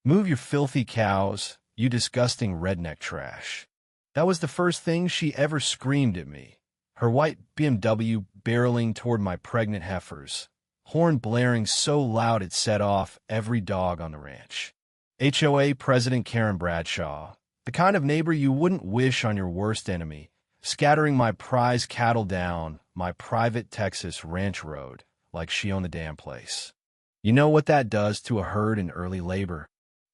Move your filthy cows, you disgusting redneck trash. That was the first thing she ever screamed at me, her white BMW barreling toward my pregnant heifers, horn blaring so loud it set off every dog on the ranch. HOA President Karen Bradshaw, the kind of neighbor you wouldn't wish on your worst enemy, scattering my prize cattle down my private Texas ranch road like she owned the damn place. You know what that does to a herd in early labor?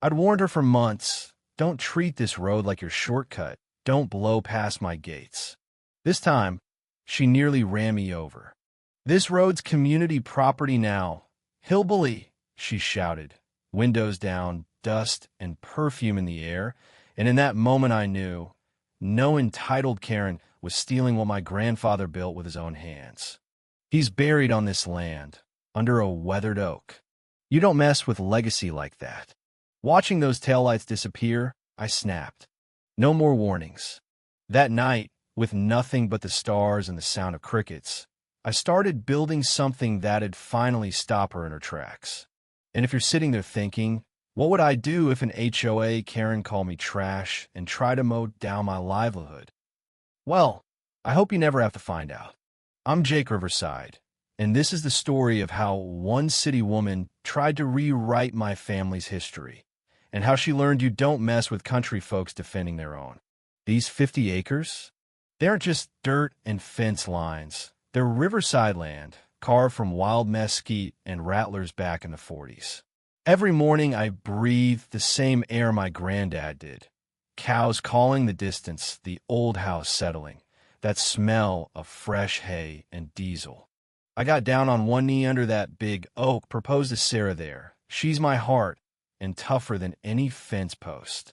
I'd warned her for months, don't treat this road like your shortcut, don't blow past my gates. This time, she nearly ran me over. This road's community property now. Hillbilly, she shouted, windows down, dust and perfume in the air, and in that moment I knew no entitled Karen was stealing what my grandfather built with his own hands. He's buried on this land, under a weathered oak. You don't mess with legacy like that. Watching those taillights disappear, I snapped. No more warnings. That night, with nothing but the stars and the sound of crickets, I started building something that'd finally stop her in her tracks. And if you're sitting there thinking, what would I do if an HOA Karen called me trash and tried to mow down my livelihood? Well, I hope you never have to find out. I'm Jake Riverside, and this is the story of how one city woman tried to rewrite my family's history, and how she learned you don't mess with country folks defending their own. These 50 acres? They aren't just dirt and fence lines. They're riverside land, carved from wild mesquite and rattlers back in the 40s. Every morning I breathe the same air my granddad did. Cows calling the distance, the old house settling, that smell of fresh hay and diesel. I got down on one knee under that big oak, proposed to Sarah there. She's my heart, and tougher than any fence post.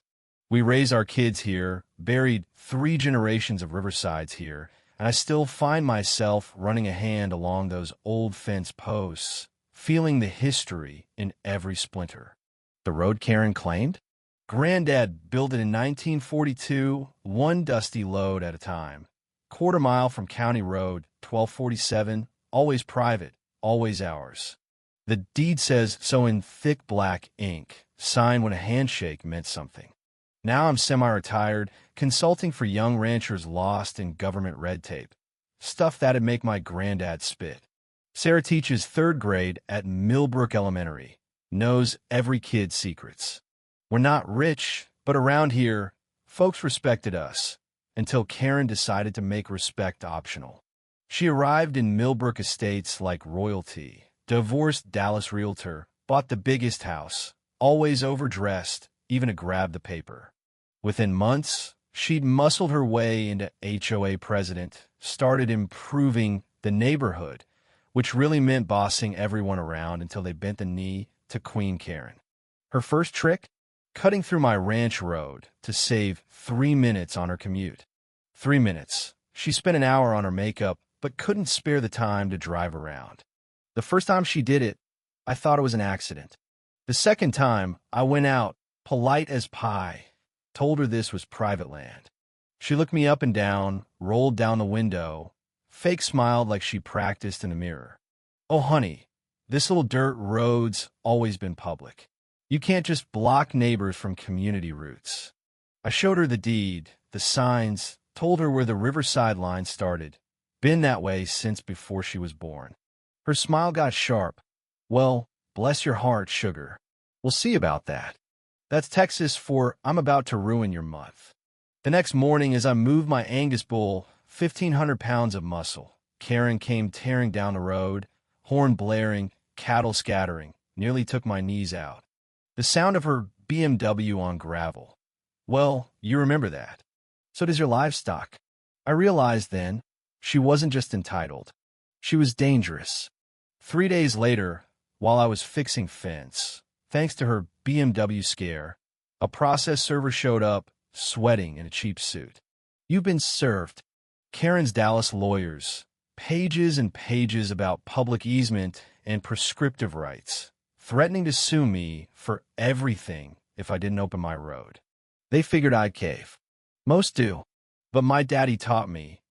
We raised our kids here, buried 3 generations of Riversides here, and I still find myself running a hand along those old fence posts, feeling the history in every splinter. The road Karen claimed? Granddad built it in 1942, one dusty load at a time. Quarter mile from County Road, 1247, always private, always ours. The deed says so in thick black ink, signed when a handshake meant something. Now I'm semi-retired, consulting for young ranchers lost in government red tape. Stuff that'd make my granddad spit. Sarah teaches 3rd grade at Millbrook Elementary, knows every kid's secrets. We're not rich, but around here, folks respected us, until Karen decided to make respect optional. She arrived in Millbrook Estates like royalty, divorced Dallas realtor, bought the biggest house, always overdressed, even to grab the paper. Within months, she'd muscled her way into HOA president, started improving the neighborhood, which really meant bossing everyone around until they bent the knee to Queen Karen. Her first trick? Cutting through my ranch road to save 3 minutes on her commute. 3 minutes. She spent an hour on her makeup, but couldn't spare the time to drive around. The first time she did it, I thought it was an accident. The second time, I went out, polite as pie, told her this was private land. She looked me up and down, rolled down the window, fake smiled like she practiced in the mirror. Oh, honey, this little dirt road's always been public. You can't just block neighbors from community roots. I showed her the deed, the signs, told her where the Riverside line started. Been that way since before she was born. Her smile got sharp. Well, bless your heart, sugar. We'll see about that. That's Texas for I'm about to ruin your month. The next morning, as I moved my Angus bull, 1,500 pounds of muscle, Karen came tearing down the road, horn blaring, cattle scattering, nearly took my knees out. The sound of her BMW on gravel. Well, you remember that. So does your livestock. I realized then, she wasn't just entitled. She was dangerous. 3 days later, while I was fixing fence, thanks to her BMW scare, a process server showed up, sweating in a cheap suit. You've been served. Karen's Dallas lawyers. Pages and pages about public easement and prescriptive rights, threatening to sue me for everything if I didn't open my road. They figured I'd cave. Most do. But my daddy taught me,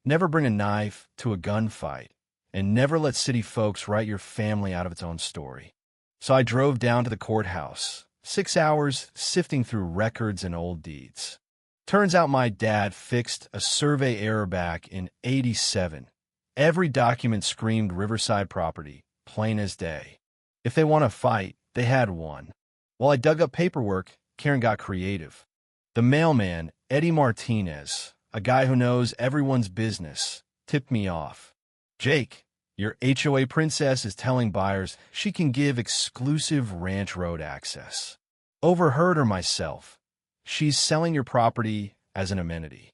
never bring a knife to a gunfight, and never let city folks write your family out of its own story. So I drove down to the courthouse, 6 hours sifting through records and old deeds. Turns out my dad fixed a survey error back in '87. Every document screamed Riverside property, plain as day. If they want to fight, they had one. While I dug up paperwork, Karen got creative. The mailman, Eddie Martinez, a guy who knows everyone's business, tipped me off. "Jake, your HOA princess is telling buyers she can give exclusive ranch road access. Overheard her myself. She's selling your property as an amenity."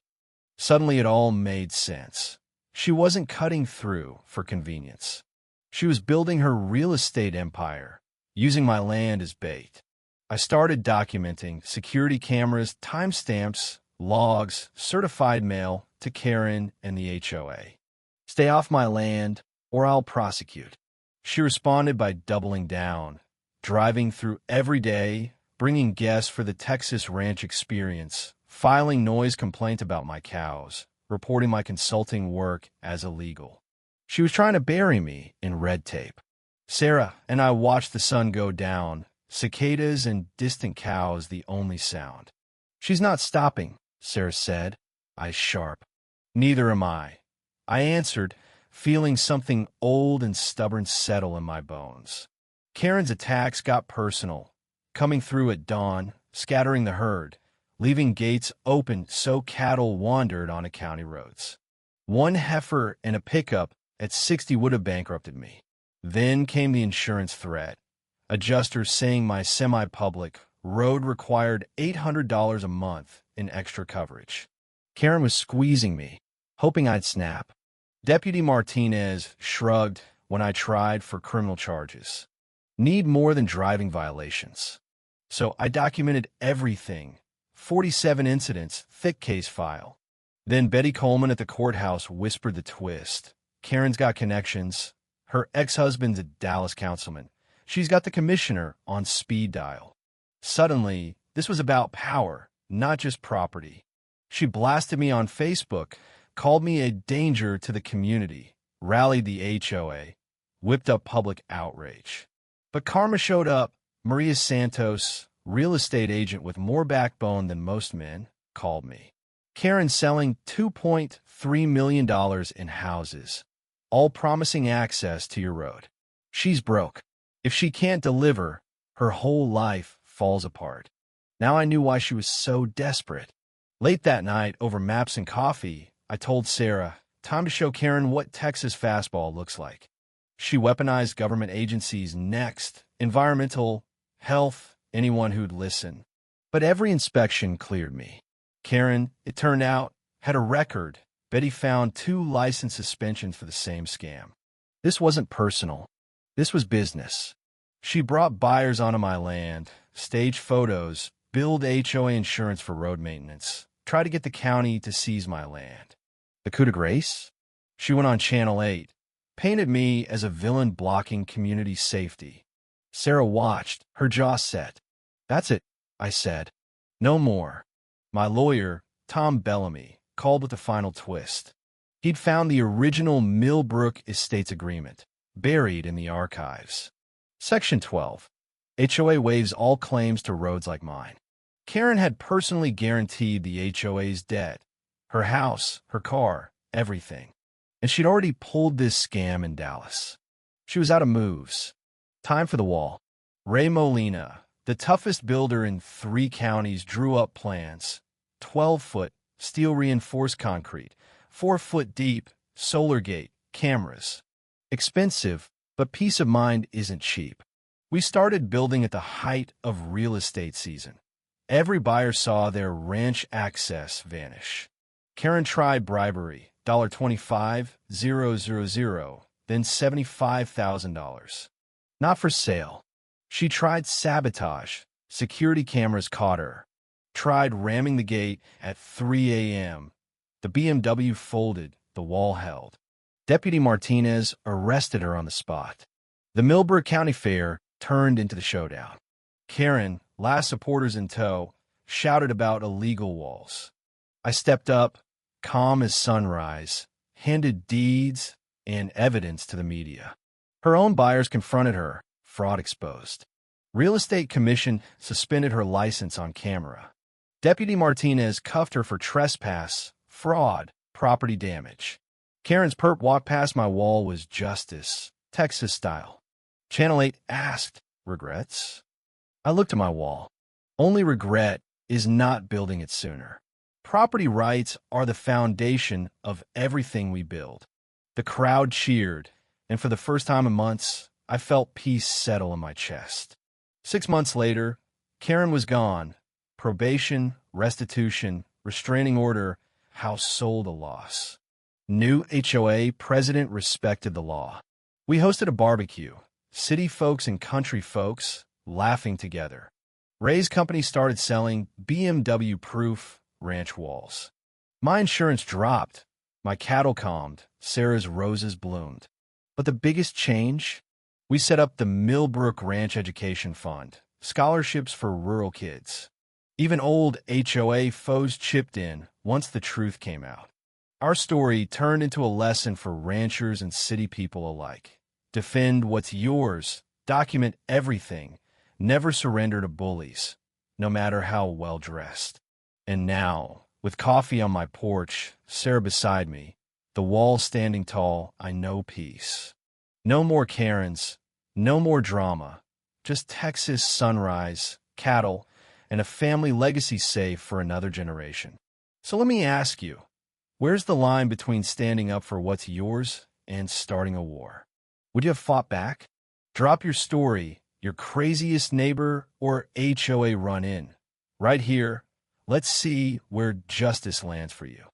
Suddenly it all made sense. She wasn't cutting through for convenience. She was building her real estate empire, using my land as bait. I started documenting security cameras, timestamps, logs, certified mail to Karen and the HOA. "Stay off my land, or I'll prosecute." She responded by doubling down, driving through every day, bringing guests for the Texas ranch experience, filing noise complaint about my cows, reporting my consulting work as illegal. She was trying to bury me in red tape. Sarah and I watched the sun go down, cicadas and distant cows the only sound. "She's not stopping," Sarah said, eyes sharp. "Neither am I," I answered, feeling something old and stubborn settle in my bones. Karen's attacks got personal, coming through at dawn, scattering the herd, leaving gates open so cattle wandered on county roads. One heifer in a pickup at 60 would have bankrupted me. Then came the insurance threat. Adjusters saying my semi-public road required $800 a month in extra coverage. Karen was squeezing me, hoping I'd snap. Deputy Martinez shrugged when I tried for criminal charges. Need more than driving violations. So I documented everything. 47 incidents, thick case file. Then Betty Coleman at the courthouse whispered the twist. Karen's got connections. Her ex-husband's a Dallas councilman. She's got the commissioner on speed dial. Suddenly, this was about power, not just property. She blasted me on Facebook, called me a danger to the community, rallied the HOA, whipped up public outrage. But karma showed up. Maria Santos, real estate agent with more backbone than most men, called me. Karen selling $2.3 million in houses, all promising access to your road. She's broke. If she can't deliver, her whole life falls apart. Now I knew why she was so desperate. Late that night, over maps and coffee, I told Sarah, time to show Karen what Texas fastball looks like. She weaponized government agencies next, environmental, health, anyone who'd listen. But every inspection cleared me. Karen, it turned out, had a record. Betty found 2 license suspensions for the same scam. This wasn't personal. This was business. She brought buyers onto my land, staged photos, billed HOA insurance for road maintenance, tried to get the county to seize my land. The coup de grace? She went on Channel 8, painted me as a villain blocking community safety. Sarah watched, her jaw set. "That's it," I said. "No more." My lawyer, Tom Bellamy, called with the final twist. He'd found the original Millbrook Estates Agreement, buried in the archives. Section 12. HOA waives all claims to roads like mine. Karen had personally guaranteed the HOA's debt. Her house, her car, everything. And she'd already pulled this scam in Dallas. She was out of moves. Time for the wall. Ray Molina, the toughest builder in 3 counties, drew up plans. 12-foot, steel-reinforced concrete, 4-foot deep, solar gate, cameras. Expensive, but peace of mind isn't cheap. We started building at the height of real estate season. Every buyer saw their ranch access vanish. Karen tried bribery, $25,000, then $75,000. Not for sale. She tried sabotage. Security cameras caught her. Tried ramming the gate at 3 a.m. The BMW folded, the wall held. Deputy Martinez arrested her on the spot. The Millbrook County Fair turned into the showdown. Karen, last supporters in tow, shouted about illegal walls. I stepped up, calm as sunrise, handed deeds and evidence to the media. Her own buyers confronted her, fraud exposed. Real estate commission suspended her license on camera. Deputy Martinez cuffed her for trespass, fraud, property damage. Karen's perp walk past my wall was justice, Texas style. Channel 8 asked, regrets? I looked at my wall. Only regret is not building it sooner. Property rights are the foundation of everything we build. The crowd cheered, and for the first time in months, I felt peace settle in my chest. 6 months later, Karen was gone. Probation, restitution, restraining order, house sold a loss. New HOA president respected the law. We hosted a barbecue, city folks and country folks laughing together. Ray's company started selling BMW-proof ranch walls. My insurance dropped. My cattle calmed. Sarah's roses bloomed. But the biggest change? We set up the Millbrook Ranch Education Fund, scholarships for rural kids. Even old HOA foes chipped in once the truth came out. Our story turned into a lesson for ranchers and city people alike. Defend what's yours. Document everything. Never surrender to bullies, no matter how well-dressed. And now, with coffee on my porch, Sarah beside me, the wall standing tall, I know peace. No more Karens, no more drama, just Texas sunrise, cattle, and a family legacy safe for another generation. So let me ask you, where's the line between standing up for what's yours and starting a war? Would you have fought back? Drop your story, your craziest neighbor or HOA run-in. Right here, let's see where justice lands for you.